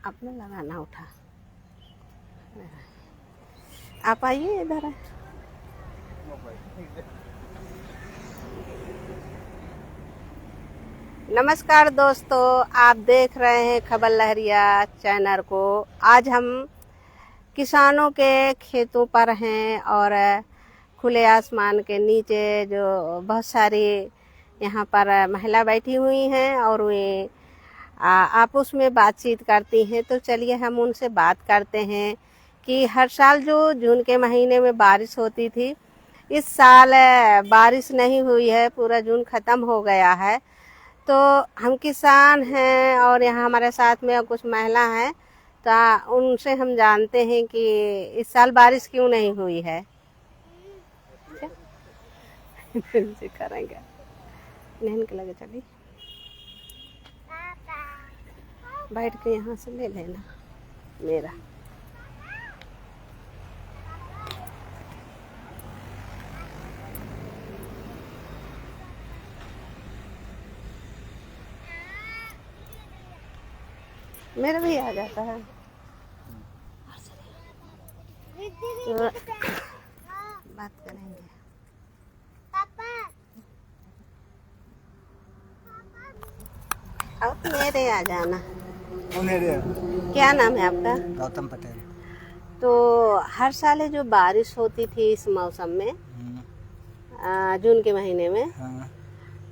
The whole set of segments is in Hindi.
आपने लगाना उठा। आप आइए इधर। नमस्कार दोस्तों, आप देख रहे हैं खबर लहरिया चैनल को। आज हम किसानों के खेतों पर हैं और खुले आसमान के नीचे जो बहुत सारी यहाँ पर महिला बैठी हुई हैं और वे आपस में बातचीत करती हैं। तो चलिए हम उनसे बात करते हैं कि हर साल जो जून के महीने में बारिश होती थी, इस साल बारिश नहीं हुई है, पूरा जून ख़त्म हो गया है। तो हम किसान हैं और यहाँ हमारे साथ में कुछ महिला हैं, तो उनसे हम जानते हैं कि इस साल बारिश क्यों नहीं हुई है। करेंगे नहीं के लगे, चलिए बैठ के यहाँ से ले लेना मेरा। मेरा भी आ जाता है तो बात करेंगे। अब मेरे आ जाना। क्या नाम है आपका? गौतम पटेल। तो हर साल जो बारिश होती थी इस मौसम में, जून के महीने में, हाँ।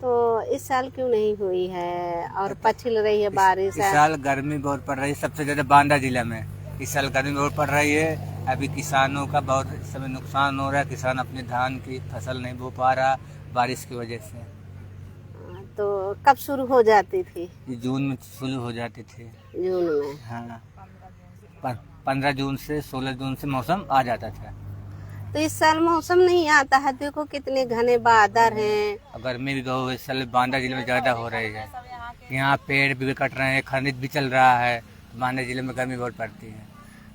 तो इस साल क्यों नहीं हुई है और पछिल रही है बारिश? इस साल गर्मी बहुत पड़ रही है, सबसे ज्यादा बांदा जिला में इस साल गर्मी बहुत पड़ रही है। अभी किसानों का बहुत समय नुकसान हो रहा है, किसान अपने धान की फसल नहीं बो पा रहा बारिश की वजह से। तो कब शुरू हो जाती थी? ये जून में शुरू हो जाती थी। जून में? हाँ, 15 जून से 16 जून से मौसम आ जाता था। तो इस साल मौसम नहीं आता है। देखो कितने घने बादल हैं। गर्मी भी बहुत इस साल बांदा जिले में ज्यादा हो रही है। यहाँ पेड़ भी कट रहे हैं, खनिज भी चल रहा है, बांदा जिले में गर्मी बहुत पड़ती है।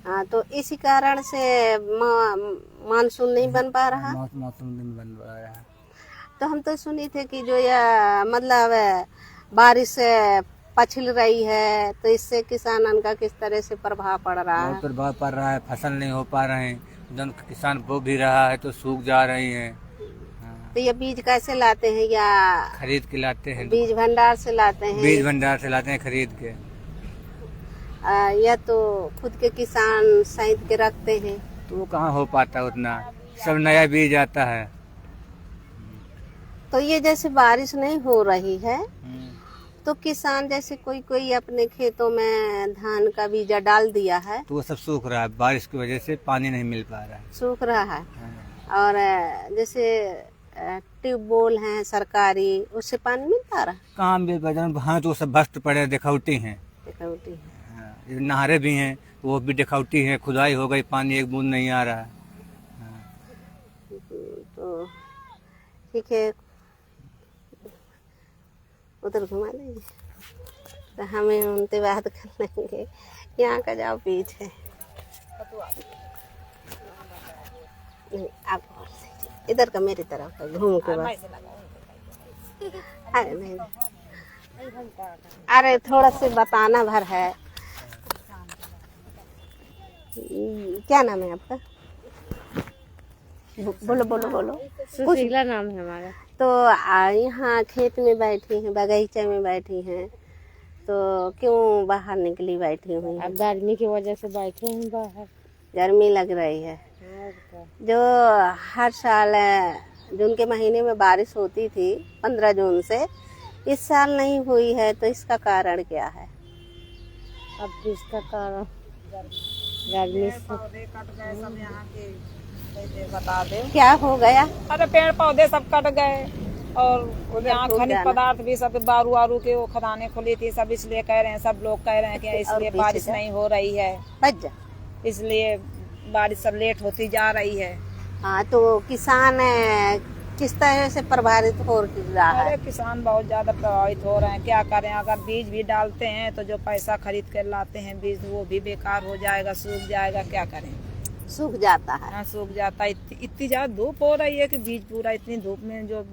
हाँ, तो इसी कारण से मानसून नहीं बन पा रहा। मौसम नहीं बन पा रहा। तो हम तो सुनी थे कि जो यह मतलब बारिश पछिल रही है, तो इससे किसानन का किस तरह से प्रभाव पड़ रहा है? बहुत प्रभाव पड़ रहा है, फसल नहीं हो पा रहे हैं, जन किसान बो भी रहा है तो सूख जा रही है। तो ये बीज कैसे लाते हैं? या खरीद के लाते हैं? बीज भंडार से लाते हैं? बीज भंडार से लाते हैं खरीद के। या तो खुद के किसान सहित के रखते हैं? तो वो कहाँ हो पाता उतना, सब नया बीज आता है। तो ये जैसे बारिश नहीं हो रही है, तो किसान जैसे कोई कोई अपने खेतों में धान का बीजा डाल दिया है, तो वो सब सूख रहा है, बारिश की वजह से पानी नहीं मिल पा रहा है। सूख रहा है। हाँ। और जैसे ट्यूबवेल हैं सरकारी, उससे पानी मिल पा रहा है? कहाँ मिल पा रहा है? हाँ, तो सब भस्त पड़े, दिखौटी हैं। दिखौटी है। हाँ, नहरें भी हैं, वो भी दिखौटी हैं, खुदाई हो गई, पानी एक बूंद नहीं आ रहा है। तो ठीक है, उधर घुमा देंगे तो हमें उनसे बात कर लेंगे। यहाँ का जाओ पीछे, नहीं आप और से इधर का मेरी तरफ का घूम के बस। अरे नहीं, अरे थोड़ा से बताना भर है। क्या नाम है आपका? बोलो बोलो बोलो। सुशीला नाम है हमारा। तो यहाँ खेत में बैठी हैं, बगीचे में बैठी हैं, तो क्यों बाहर निकली बैठी हुई? अब गर्मी की वजह से बैठे हैं बाहर। गर्मी लग रही है। जो हर साल जून के महीने में बारिश होती थी 15 जून से, इस साल नहीं हुई है, तो इसका कारण क्या है? अब इसका कारण गर्मी से। बता दे क्या हो गया? अरे पेड़ पौधे सब कट गए और यहाँ खनिज पदार्थ भी सब बारू वारू के वो खदानें खुली थी, सब इसलिए कह रहे हैं, सब लोग कह रहे हैं कि इसलिए बारिश नहीं हो रही है, बच जा। इसलिए बारिश सब लेट होती जा रही है। हाँ, तो किसान किस तरह से प्रभावित हो रहा है? अरे किसान बहुत ज्यादा प्रभावित हो रहे हैं, क्या करें? अगर बीज भी डालते हैं तो जो पैसा खरीद कर लाते हैं बीज, वो भी बेकार हो जाएगा, सूख जाएगा, क्या करें? सूख जाता है। हाँ, सूख जाता है। इतनी ज्यादा धूप हो रही है कि बीज पूरा इतनी धूप में जो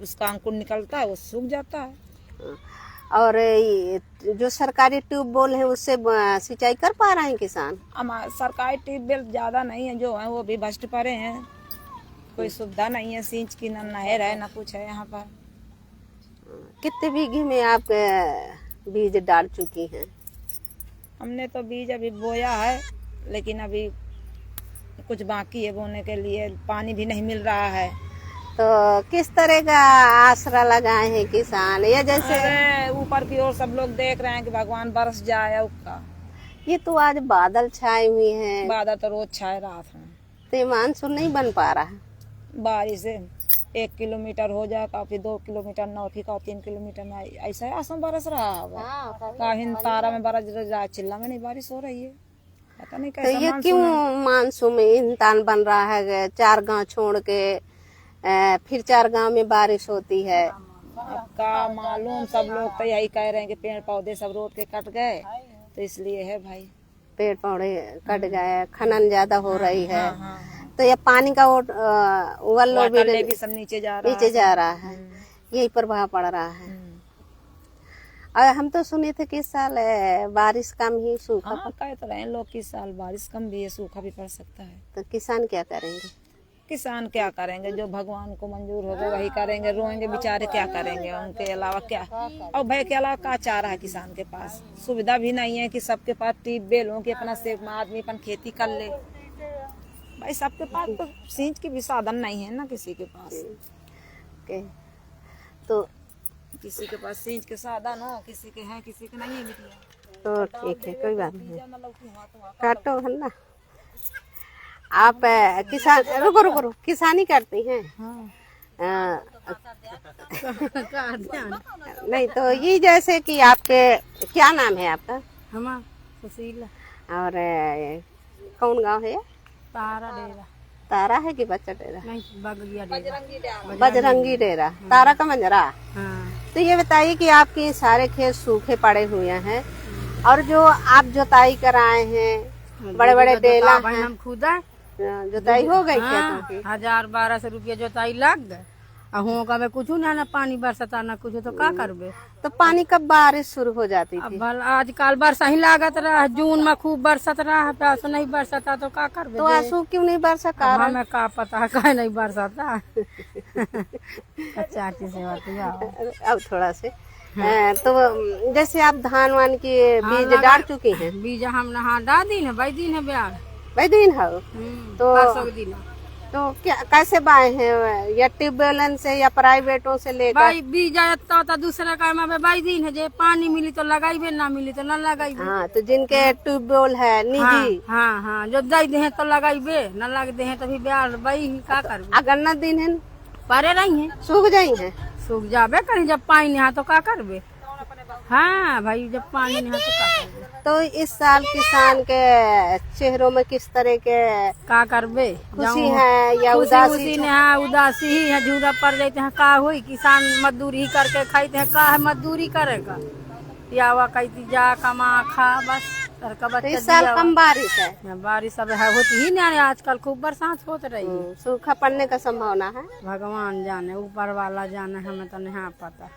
उसका अंकुर निकलता है वो सूख जाता है। और ये जो सरकारी ट्यूबवेल है उससे सिंचाई कर पा रहे हैं किसान? हमारे सरकारी ट्यूबवेल ज्यादा नहीं है, जो है वो भी भ्रष्ट पड़े हैं। कोई सुविधा नहीं है, सिंच की न नहर है न कुछ है यहाँ पर। कितने बीघे में आप बीज डाल चुकी हैं? हमने तो बीज अभी बोया है, लेकिन अभी कुछ बाकी है बोने के लिए, पानी भी नहीं मिल रहा है। तो किस तरह का आसरा लगाए हैं किसान? या जैसे अरे ऊपर की ओर सब लोग देख रहे हैं कि भगवान बरस जाए उसका। ये तो आज बादल छाए हुए हैं, बादल तो रोज छाए रात में, तो ये मानसून नहीं बन पा रहा है। बारिश से 1 किलोमीटर हो जाए, काफी 2 किलोमीटर नौठी का 3 किलोमीटर में ऐसा आसमान बरस रहा है। काहिन तारा में बरस रहा है, चिल्ला में नहीं बारिश हो रही है। पता नहीं तो कैसा ये मानसून क्यों है। मानसून में इंसान बन रहा है? 4 गांव छोड़ के फिर 4 गांव में बारिश होती है। अब का मालूम, सब लोग तो यही कह रहे हैं कि पेड़ पौधे सब रोड के कट गए, तो इसलिए है भाई। पेड़ पौधे कट गए, खनन ज्यादा हो रही है। हाँ। तो ये पानी का ओवरलोड भी सब नीचे जा रहा है। यही प्रभाव पड़ रहा है। और हम तो सुने थे कि इस साल बारिश कम ही, सूखा। हाँ, कह तो रहे हैं लोग कि इस साल बारिश कम भी है, सूखा भी पड़ सकता है। तो किसान क्या करेंगे? किसान क्या करेंगे? जो भगवान को मंजूर होगा वही करेंगे, रोएंगे बेचारे, क्या करेंगे? उनके अलावा क्या? और भय के अलावा क्या चारा है किसान के पास? सुविधा भी नहीं है कि सबके पास ट्यूबवेल हो कि अपना से आदमी अपन खेती कर ले। भाई सबके पास तो सिंच की भी साधन नहीं है ना, किसी के पास। तो किसी के पास सिंच के साधन हो, किसी के है, किसी के नहीं है बिटिया। तो ठीक है, कोई बात नहीं, काटो है ना। आप किसान, रुको किसानी करती हैं? नहीं तो ये जैसे कि आपके क्या नाम है आपका? हमारा सुशीला। और कौन गांव है? तारा डेरा। तारा है कि बच्चा डेरा? नहीं, बगलिया डेरा। बजरंगी डेरा। तारा का मंजरा। हाँ। तो ये बताइए कि आपके सारे खेत सूखे पड़े हुए हैं, और जो आप जुताई कराए हैं, बड़े बड़े डेला हैं, हम खुद है जुताई हो गई हाँ, खेतों की? 1000-1200 रुपया जोताई लग गए। हुआ में कुछ ना पानी बरसता ना कुछ, तो क्या करबे? तो पानी कब बारिश शुरू हो जाती अब थी? भल आजकल बरसा ही लागत रहा, जून में खूब बरसत रहा, प्यास नहीं बरसता तो क्या करबे? तो आंसू क्यों नहीं बरसा? कारण हमें का पता है कहीं नहीं बरसता। चाची से अब थोड़ा से तो जैसे आप धान वान की बीज डाल चुकी हैं? बीज हम नहा डाल दी है, भाई दिन है ब्याह भाई दिन है तो दिन। तो क्या कैसे बाए हैं? या ट्यूबवेल से या प्राइवेटों से लेकर? भाई बीज तो दूसरा काम में भाई दिन है, जे पानी मिली तो लगाई, ना मिली तो न लगाई। हाँ, तो जिनके ट्यूबवेल है निजी, हाँ, जो दे दे तो लगाई, न लग दे तो भी ब्याह भाई क्या कर। अगर न दिन है परे नहीं है, सूख जाई है। सूख जाबे कहीं, जब पानी नहीं तो क्या करबे? हाँ भाई, जब पानी नहीं तो क्या करबे? तो इस साल किसान के चेहरों में किस तरह के का करबे? खुशी है या उदासी? उदासी ही है, झूरा पड़ जाते हैं। का हुई, किसान मजदूरी ही करके खाते हैं, का है मजदूरी करेगा? पियावा कहती जा कमा खा बस। तो इस साल कम बारिश है? बारिश अब है, होती ही नहीं, आजकल खूब बरसात होत रही है। सूखा पड़ने का संभावना है? भगवान जाने, ऊपर वाला जाने, हमें तो नहीं पता।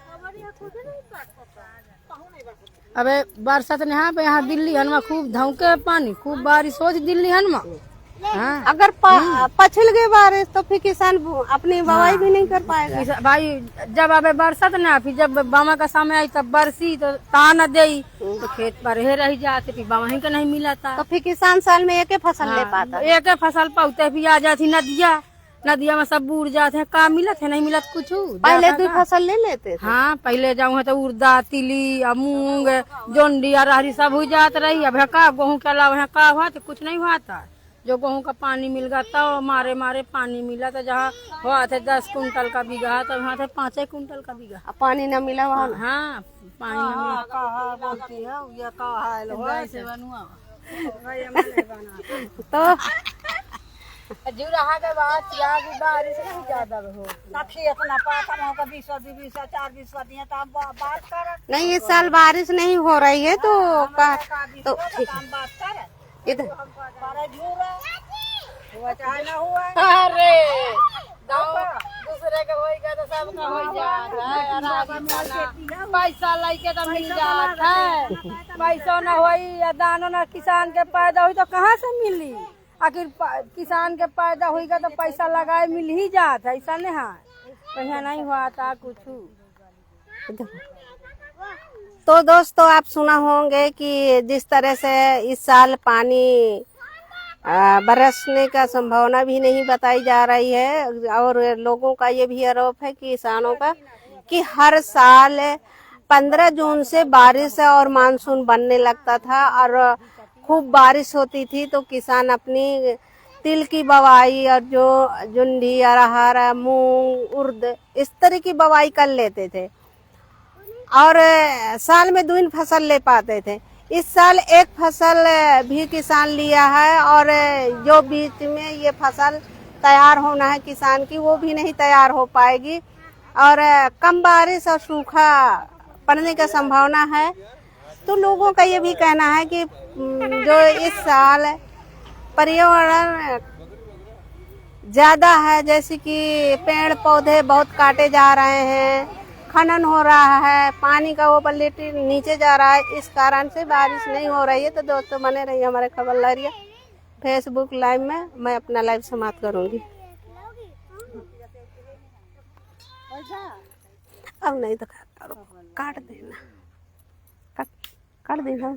अबे बरसात यहाँ पे, यहाँ दिल्ली हनमा खूब धौके पानी, खूब बारिश हो दिल्ली हनमा। हाँ। अगर पछल गए बारिश तो फिर किसान अपनी बुवाई भी नहीं कर पाएगा भाई। जब अबे बरसात ना, फिर जब बामा का समय आई तब बरसी तो ताना दे, तो खेत पर रह जाते, फिर बामा ही का नहीं मिला था। तो फिर किसान साल में एक फसल ले पाता? एक फसल पाते भी आ जाती नदिया में सब बूढ़ जाते हैं, का मिलत है? नहीं मिलत कुछ। पहले 2 फसल ले लेते थे। हाँ, पहले जाऊँ है तो उड़दा, तिली, मूंग, जोंडी, अरहरी सब हो जात रही। अब का गेहूँ के अलावा का हुआ तो कुछ नहीं हुआ था। जो गेहूँ का पानी मिल गया तो मारे पानी मिला, तो जहाँ हुआ थे 10 कुंटल का बीघा, तो वहाँ थे 5 कुंटल का बीघा। पानी न मिला वहाँ? हाँ, पानी न मिला। तो जुड़ा के बाद बारिश नहीं ज्यादा हो, नहीं, इस साल बारिश नहीं हो रही है तो ठीक है। इधर अरे दूसरे के होएगा तो सबका हो जाता है। पैसा लेके तो मिल जाता है, पैसा न होई या दानो न किसान के पैदा हुई तो कहाँ से मिली? आखिर किसान के पैदा होगा तो पैसा लगाए मिल ही जाता है, ऐसा नहीं है, कहीं नहीं हुआ था कुछ। तो दोस्तों आप सुना होंगे कि जिस तरह से इस साल पानी बरसने का संभावना भी नहीं बताई जा रही है, और लोगों का ये भी आरोप है किसानों का कि हर साल 15 जून से बारिश और मानसून बनने लगता था और खूब बारिश होती थी तो किसान अपनी तिल की बुवाई और जो जुंडी अरहर मूंग उर्द इस तरह की बुवाई कर लेते थे और साल में 2 फसल ले पाते थे। इस साल एक फसल भी किसान लिया है और जो बीच में ये फसल तैयार होना है किसान की वो भी नहीं तैयार हो पाएगी और कम बारिश और सूखा पड़ने का संभावना है। तो लोगों का ये भी कहना है कि जो इस साल पर्यावरण ज्यादा है, जैसे कि पेड़ पौधे बहुत काटे जा रहे हैं, खनन हो रहा है, पानी का वो क्वालिटी नीचे जा रहा है, इस कारण से बारिश नहीं हो रही है। तो दोस्तों बने रहिए हमारे खबर लहरिया फेसबुक लाइव में, मैं अपना लाइव समाप्त करूंगी। अब नहीं तो काट देना, काट देना।